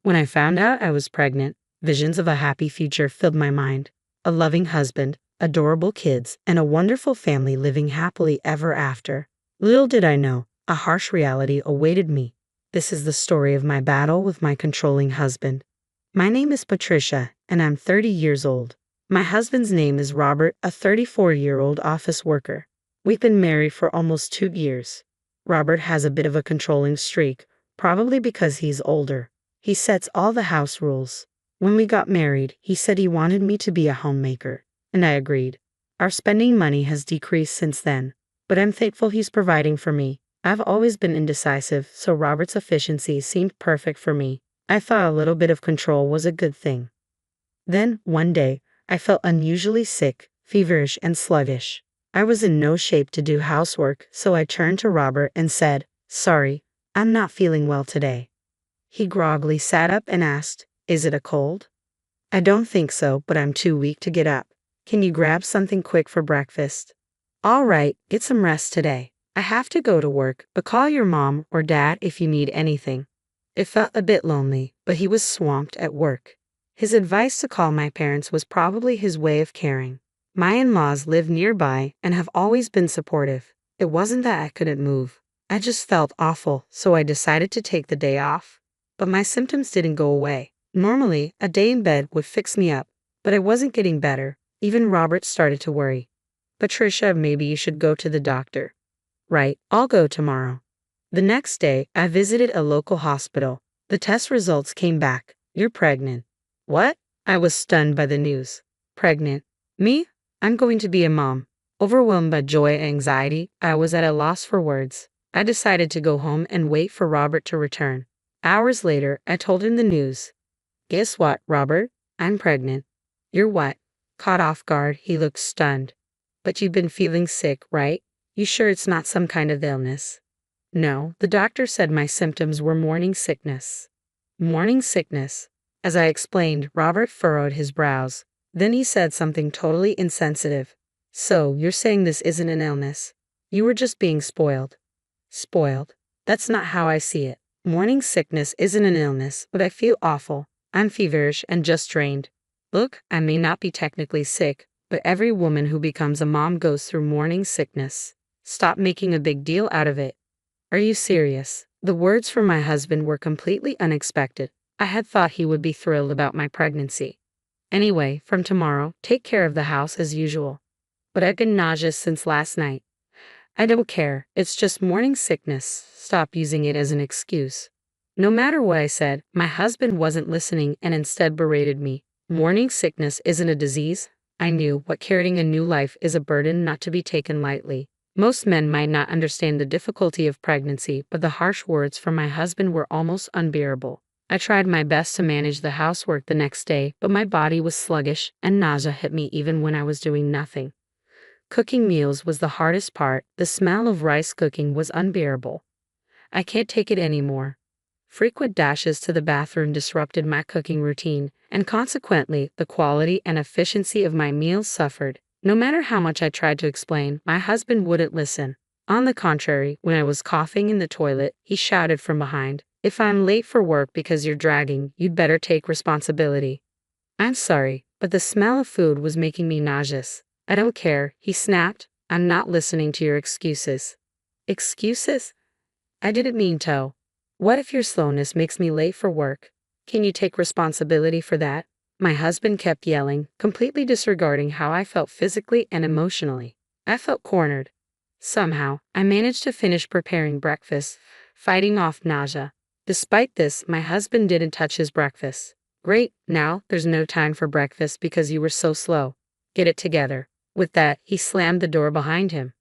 When I found out I was pregnant, visions of a happy future filled my mind. A loving husband, adorable kids, and a wonderful family living happily ever after. Little did I know, a harsh reality awaited me. This is the story of my battle with my controlling husband. My name is Patricia, and I'm 30 years old. My husband's name is Robert, a 34-year-old office worker. We've been married for almost 2 years. Robert has a bit of a controlling streak, probably because he's older. He sets all the house rules. When we got married, he said he wanted me to be a homemaker, and I agreed. Our spending money has decreased since then, but I'm thankful he's providing for me. I've always been indecisive, so Robert's efficiency seemed perfect for me. I thought a little bit of control was a good thing. Then, one day, I felt unusually sick, feverish, and sluggish. I was in no shape to do housework, so I turned to Robert and said, "Sorry, I'm not feeling well today." He groggily sat up and asked, "Is it a cold?" "I don't think so, but I'm too weak to get up. Can you grab something quick for breakfast?" "All right, get some rest today. I have to go to work, but call your mom or dad if you need anything." It felt a bit lonely, but he was swamped at work. His advice to call my parents was probably his way of caring. My in-laws live nearby and have always been supportive. It wasn't that I couldn't move. I just felt awful, so I decided to take the day off. But my symptoms didn't go away. Normally, a day in bed would fix me up, but I wasn't getting better. Even Robert started to worry. "Patricia, maybe you should go to the doctor." "Right, I'll go tomorrow." The next day, I visited a local hospital. The test results came back. "You're pregnant." "What?" I was stunned by the news. "Pregnant? Me? I'm going to be a mom." Overwhelmed by joy and anxiety, I was at a loss for words. I decided to go home and wait for Robert to return. Hours later, I told him the news. "Guess what, Robert? I'm pregnant." "You're what?" Caught off guard, he looked stunned. "But you've been feeling sick, right? You sure it's not some kind of illness?" "No, the doctor said my symptoms were morning sickness." "Morning sickness?" As I explained, Robert furrowed his brows. Then he said something totally insensitive. "So, you're saying this isn't an illness? You were just being spoiled." "Spoiled? That's not how I see it. Morning sickness isn't an illness, but I feel awful. I'm feverish and just drained. Look, I may not be technically sick, but every woman who becomes a mom goes through morning sickness. Stop making a big deal out of it." "Are you serious?" The words from my husband were completely unexpected. I had thought he would be thrilled about my pregnancy. "Anyway, from tomorrow, take care of the house as usual." "But I've been nauseous since last night." "I don't care. It's just morning sickness. Stop using it as an excuse." No matter what I said, my husband wasn't listening and instead berated me. Morning sickness isn't a disease. I knew what carrying a new life is a burden not to be taken lightly. Most men might not understand the difficulty of pregnancy, but the harsh words from my husband were almost unbearable. I tried my best to manage the housework the next day, but my body was sluggish and nausea hit me even when I was doing nothing. Cooking meals was the hardest part. The smell of rice cooking was unbearable. "I can't take it anymore." Frequent dashes to the bathroom disrupted my cooking routine, and consequently, the quality and efficiency of my meals suffered. No matter how much I tried to explain, my husband wouldn't listen. On the contrary, when I was coughing in the toilet, he shouted from behind, "If I'm late for work because you're dragging, you'd better take responsibility." "I'm sorry, but the smell of food was making me nauseous." "I don't care," he snapped. "I'm not listening to your excuses." "Excuses?" I didn't mean to. "What if your slowness makes me late for work? Can you take responsibility for that?" My husband kept yelling, completely disregarding how I felt physically and emotionally. I felt cornered. Somehow, I managed to finish preparing breakfast, fighting off nausea. Despite this, my husband didn't touch his breakfast. "Great, now there's no time for breakfast because you were so slow. Get it together." With that, he slammed the door behind him.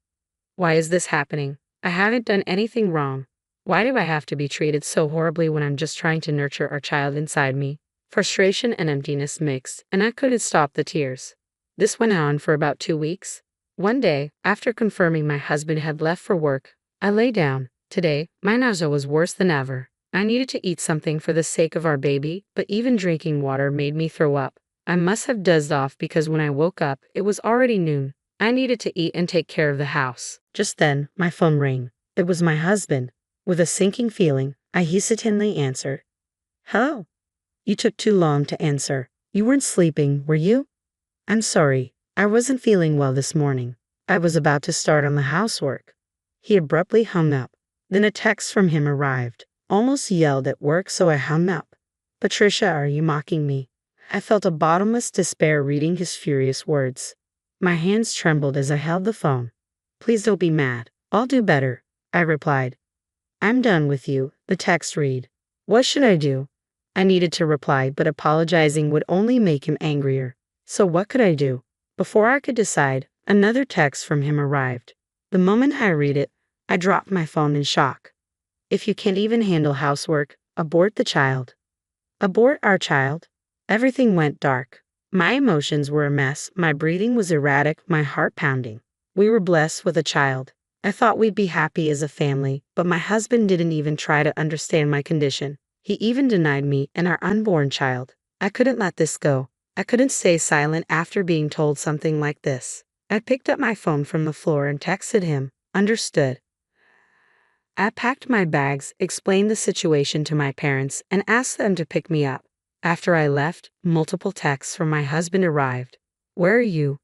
Why is this happening? I haven't done anything wrong. Why do I have to be treated so horribly when I'm just trying to nurture our child inside me? Frustration and emptiness mixed, and I couldn't stop the tears. This went on for about 2 weeks. One day, after confirming my husband had left for work, I lay down. Today, my nausea was worse than ever. I needed to eat something for the sake of our baby, but even drinking water made me throw up. I must have dozed off because when I woke up, it was already noon. I needed to eat and take care of the house. Just then, my phone rang. It was my husband. With a sinking feeling, I hesitantly answered. "Hello." You took too long to answer. You weren't sleeping, were you? I'm sorry. I wasn't feeling well this morning. I was about to start on the housework. He abruptly hung up. Then a text from him arrived. Almost yelled at work, so I hung up. Patricia, are you mocking me? I felt a bottomless despair reading his furious words. My hands trembled as I held the phone. Please don't be mad. I'll do better, I replied. I'm done with you, the text read. What should I do? I needed to reply, but apologizing would only make him angrier. So what could I do? Before I could decide, another text from him arrived. The moment I read it, I dropped my phone in shock. If you can't even handle housework, abort the child. Abort our child? Everything went dark. My emotions were a mess, my breathing was erratic, my heart pounding. We were blessed with a child. I thought we'd be happy as a family, but my husband didn't even try to understand my condition. He even denied me and our unborn child. I couldn't let this go. I couldn't stay silent after being told something like this. I picked up my phone from the floor and texted him. Understood. I packed my bags, explained the situation to my parents, and asked them to pick me up. After I left, multiple texts from my husband arrived. Where are you?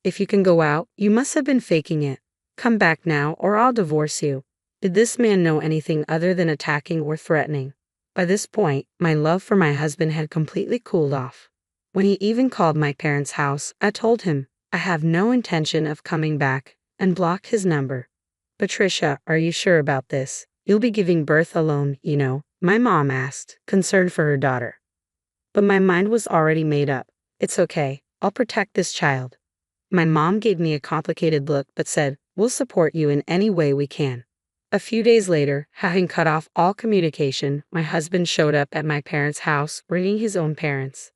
If you can go out, you must have been faking it. Come back now or I'll divorce you. Did this man know anything other than attacking or threatening? By this point, my love for my husband had completely cooled off. When he even called my parents' house, I told him I have no intention of coming back and blocked his number. Patricia, are you sure about this? You'll be giving birth alone, you know, my mom asked, concerned for her daughter. But my mind was already made up. It's okay. I'll protect this child. My mom gave me a complicated look but said, we'll support you in any way we can. A few days later, having cut off all communication, my husband showed up at my parents' house, bringing his own parents.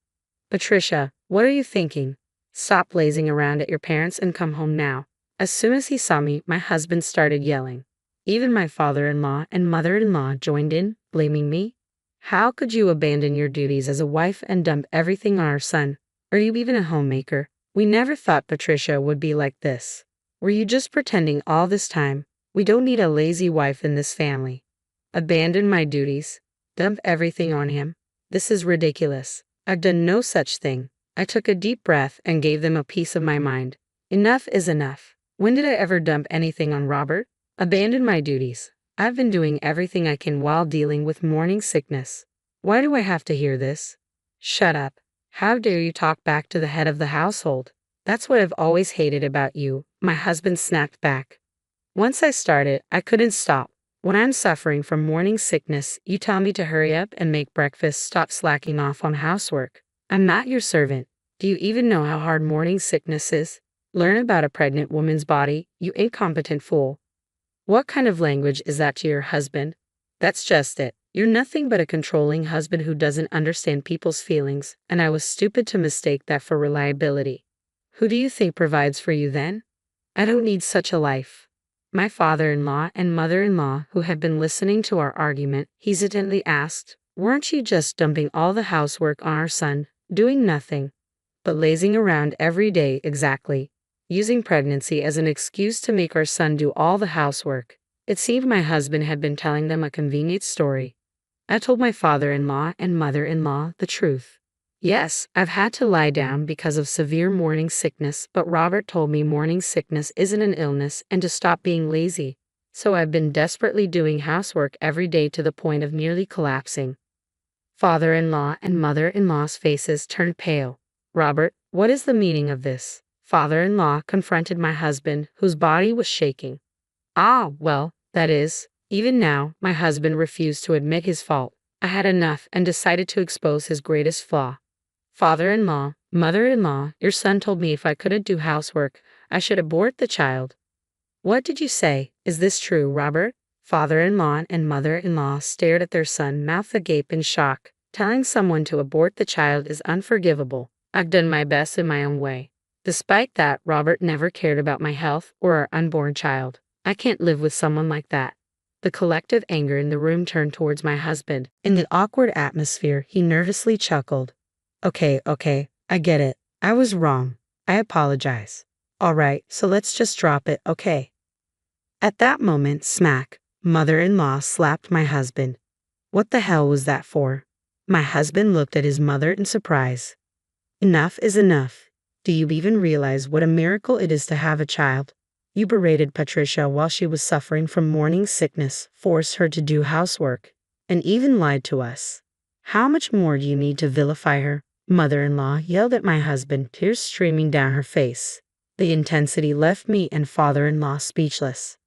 Patricia, what are you thinking? Stop lazing around at your parents and come home now. As soon as he saw me, my husband started yelling. Even my father-in-law and mother-in-law joined in, blaming me. How could you abandon your duties as a wife and dump everything on our son? Are you even a homemaker? We never thought Patricia would be like this. Were you just pretending all this time? We don't need a lazy wife in this family. Abandon my duties? Dump everything on him? This is ridiculous. I've done no such thing. I took a deep breath and gave them a piece of my mind. Enough is enough. When did I ever dump anything on Robert? Abandon my duties. I've been doing everything I can while dealing with morning sickness. Why do I have to hear this? Shut up. How dare you talk back to the head of the household? That's what I've always hated about you, my husband snapped back. Once I started, I couldn't stop. When I'm suffering from morning sickness, you tell me to hurry up and make breakfast, stop slacking off on housework. I'm not your servant. Do you even know how hard morning sickness is? Learn about a pregnant woman's body, you incompetent fool. What kind of language is that to your husband? That's just it. You're nothing but a controlling husband who doesn't understand people's feelings, and I was stupid to mistake that for reliability. Who do you think provides for you then? I don't need such a life. My father-in-law and mother-in-law, who had been listening to our argument, hesitantly asked, weren't you just dumping all the housework on our son, doing nothing but lazing around every day? Exactly. Using pregnancy as an excuse to make our son do all the housework. It seemed my husband had been telling them a convenient story. I told my father-in-law and mother-in-law the truth. Yes, I've had to lie down because of severe morning sickness, but Robert told me morning sickness isn't an illness and to stop being lazy. So I've been desperately doing housework every day to the point of nearly collapsing. Father-in-law and mother-in-law's faces turned pale. Robert, what is the meaning of this? Father-in-law confronted my husband, whose body was shaking. Well, that is, even now, my husband refused to admit his fault. I had enough and decided to expose his greatest flaw. Father-in-law, mother-in-law, your son told me if I couldn't do housework, I should abort the child. What did you say? Is this true, Robert? Father-in-law and mother-in-law stared at their son, mouth agape in shock. Telling someone to abort the child is unforgivable. I've done my best in my own way. Despite that, Robert never cared about my health or our unborn child. I can't live with someone like that. The collective anger in the room turned towards my husband. In the awkward atmosphere, he nervously chuckled. Okay, I get it. I was wrong. I apologize. All right, so let's just drop it, okay? At that moment, smack, mother-in-law slapped my husband. What the hell was that for? My husband looked at his mother in surprise. Enough is enough. Do you even realize what a miracle it is to have a child? You berated Patricia while she was suffering from morning sickness, forced her to do housework, and even lied to us. How much more do you need to vilify her? Mother-in-law yelled at my husband, tears streaming down her face. The intensity left me and father-in-law speechless.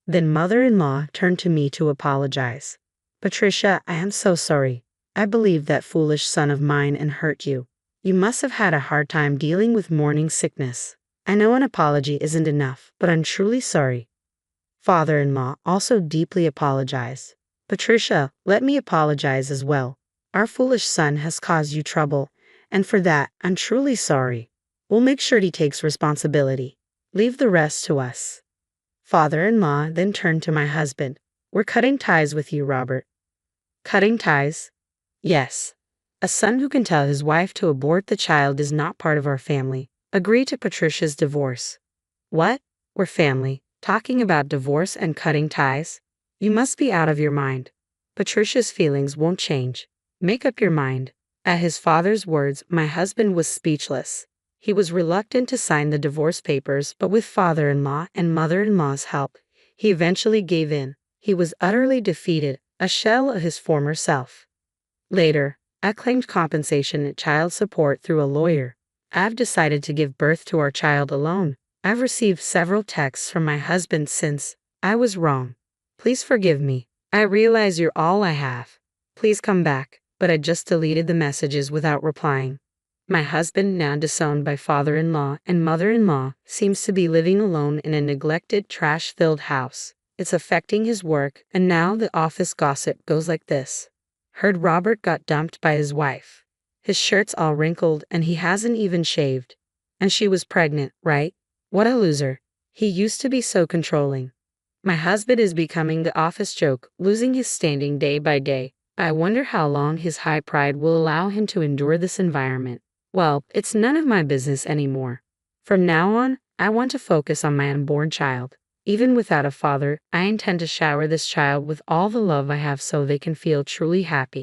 Then mother-in-law turned to me to apologize. Patricia, I am so sorry. I believed that foolish son of mine and hurt you. You must have had a hard time dealing with morning sickness. I know an apology isn't enough, but I'm truly sorry. Father-in-law also deeply apologized. Patricia, let me apologize as well. Our foolish son has caused you trouble, and for that, I'm truly sorry. We'll make sure he takes responsibility. Leave the rest to us. Father-in-law then turned to my husband. We're cutting ties with you, Robert. Cutting ties? Yes. A son who can tell his wife to abort the child is not part of our family. Agree to Patricia's divorce. What? We're family. Talking about divorce and cutting ties? You must be out of your mind. Patricia's feelings won't change. Make up your mind. At his father's words, my husband was speechless. He was reluctant to sign the divorce papers, but with father-in-law and mother-in-law's help, he eventually gave in. He was utterly defeated, a shell of his former self. Later, I claimed compensation and child support through a lawyer. I've decided to give birth to our child alone. I've received several texts from my husband since. I was wrong. Please forgive me. I realize you're all I have. Please come back, but I just deleted the messages without replying. My husband, now disowned by father-in-law and mother-in-law, seems to be living alone in a neglected, trash-filled house. It's affecting his work, and now the office gossip goes like this. Heard Robert got dumped by his wife. His shirt's all wrinkled and he hasn't even shaved. And she was pregnant, right? What a loser. He used to be so controlling. My husband is becoming the office joke, losing his standing day by day. I wonder how long his high pride will allow him to endure this environment. Well, it's none of my business anymore. From now on, I want to focus on my unborn child. Even without a father, I intend to shower this child with all the love I have so they can feel truly happy.